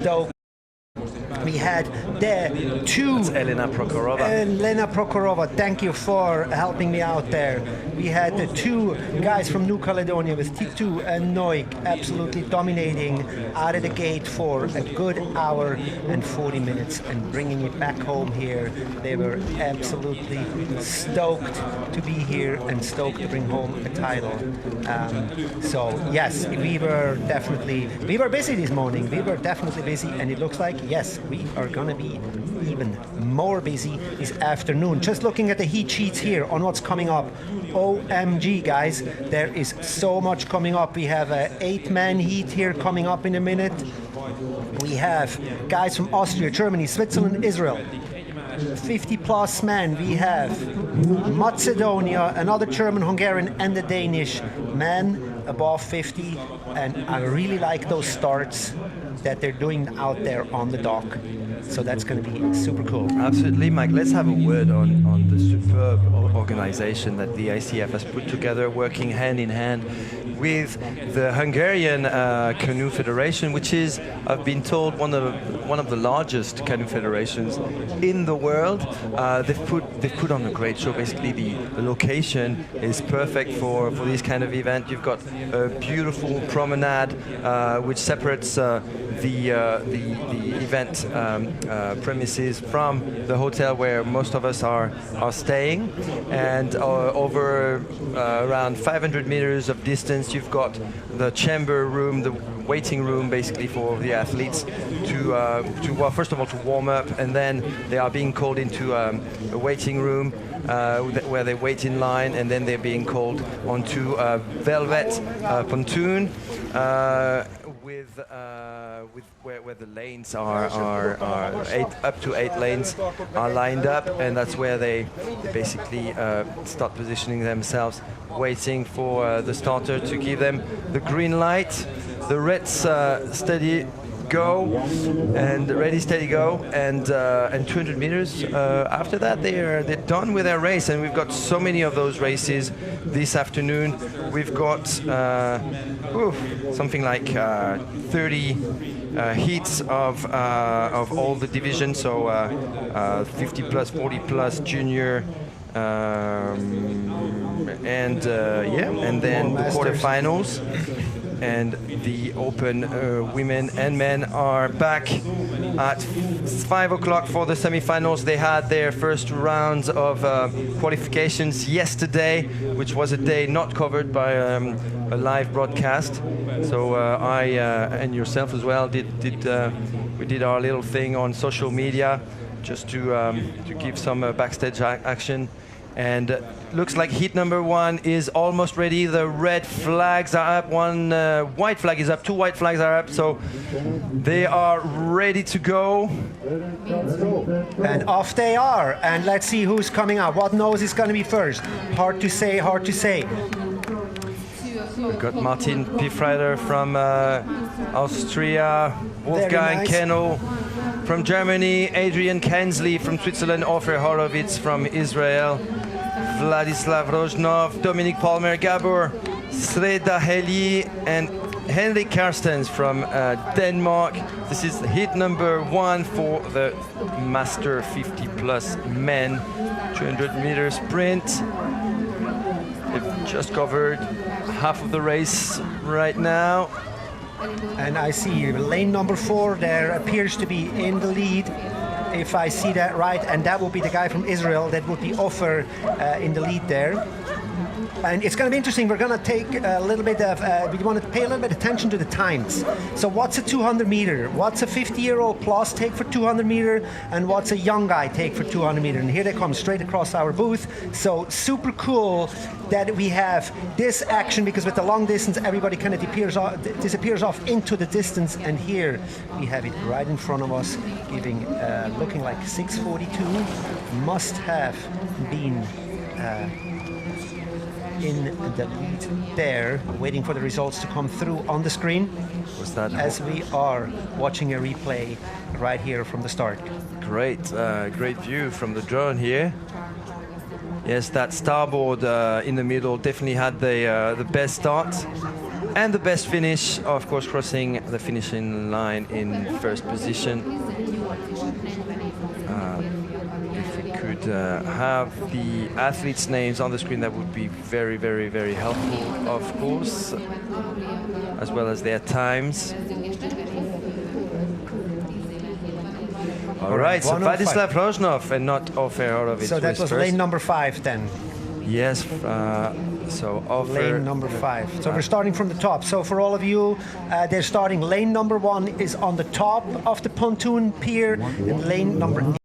So we had there two. That's Elena Prokhorova, thank you for helping me out there. We had the two guys from New Caledonia with Titu and Noik absolutely dominating out of the gate for a good hour and 40 minutes and bringing it back home here. They were absolutely stoked to be here and stoked to bring home a title. So yes, we were busy this morning. We were definitely busy, and it looks like, yes, we are going to be even more busy this afternoon. Just looking at the heat sheets here on what's coming up. OMG, guys, there is so much coming up. We have an 8-man heat here coming up in a minute. We have guys from Austria, Germany, Switzerland, Israel. 50-plus men. We have Macedonia, another German, Hungarian, and the Danish man above 50. And I really like those starts that they're doing out there on the dock. So that's going to be super cool. Absolutely, Mike. Let's have a word on the superb organization that the ICF has put together, working hand in hand with the Hungarian Canoe Federation, which is, I've been told, one of the largest canoe federations in the world. They've put on a great show. Basically, the location is perfect for this kind of event. You've got a beautiful promenade which separates the event premises from the hotel where most of us are staying, and over around 500 meters of distance you've got the chamber room, the waiting room basically for the athletes to well, first of all to warm up, and then they are being called into a waiting room where they wait in line, and then they're being called onto a velvet pontoon where the lanes are up to 8 lanes are lined up, and that's where they basically start positioning themselves, waiting for the starter to give them the green light. The Reds steady go and ready steady go, and 200 meters after that they're done with their race. And we've got so many of those races this afternoon. We've got something like 30 heats of all the divisions, so 50 plus, 40 plus, junior, and then the quarterfinals. And the open women and men are back at 5 o'clock for the semifinals. They had their first rounds of qualifications yesterday, which was a day not covered by a live broadcast. So I and yourself as well we did our little thing on social media just to give some backstage action. And looks like heat number 1 is almost ready. The red flags are up, one white flag is up, 2 white flags are up, so they are ready to go. And off they are, and let's see who's coming out. What nose is going to be first? Hard to say, hard to say. We've got Martin Piefreiter from Austria, Wolfgang nice. Kennel from Germany, Adrian Kensley from Switzerland, Ofer Horowitz from Israel, Vladislav Rozhnov, Dominic Palmer, Gabor Sredaheli, and Henrik Karstens from Denmark. This is heat number 1 for the Master 50 plus men 200 meter sprint. They've just covered half of the race right now. And I see lane number 4 there appears to be in the lead, if I see that right, and that will be the guy from Israel. That would be Ofer in the lead there. And it's going to be interesting. We're going to take a little bit of, we want to pay a little bit of attention to the times. So what's a 200 meter? What's a 50-year-old plus take for 200 meter? And what's a young guy take for 200 meter? And here they come straight across our booth. So super cool that we have this action, because with the long distance, everybody kind of disappears off into the distance. And here we have it right in front of us, giving, looking like 6:42. Must have been in the lead there, waiting for the results to come through on the screen as we are watching a replay right here from the start. Great view from the drone here. Yes, that starboard in the middle definitely had the best start. And the best finish, of course, crossing the finishing line in first position. If we could have the athletes' names on the screen, that would be very, very, very helpful, of course, as well as their times. All right, so Vladislav Rozhnov and not Ofer Horowitz. So that was first. lane number 5 then. Yes, so Ofer. Lane number 5. So we're starting from the top. So for all of you, they're starting lane number 1 is on the top of the pontoon pier, and lane number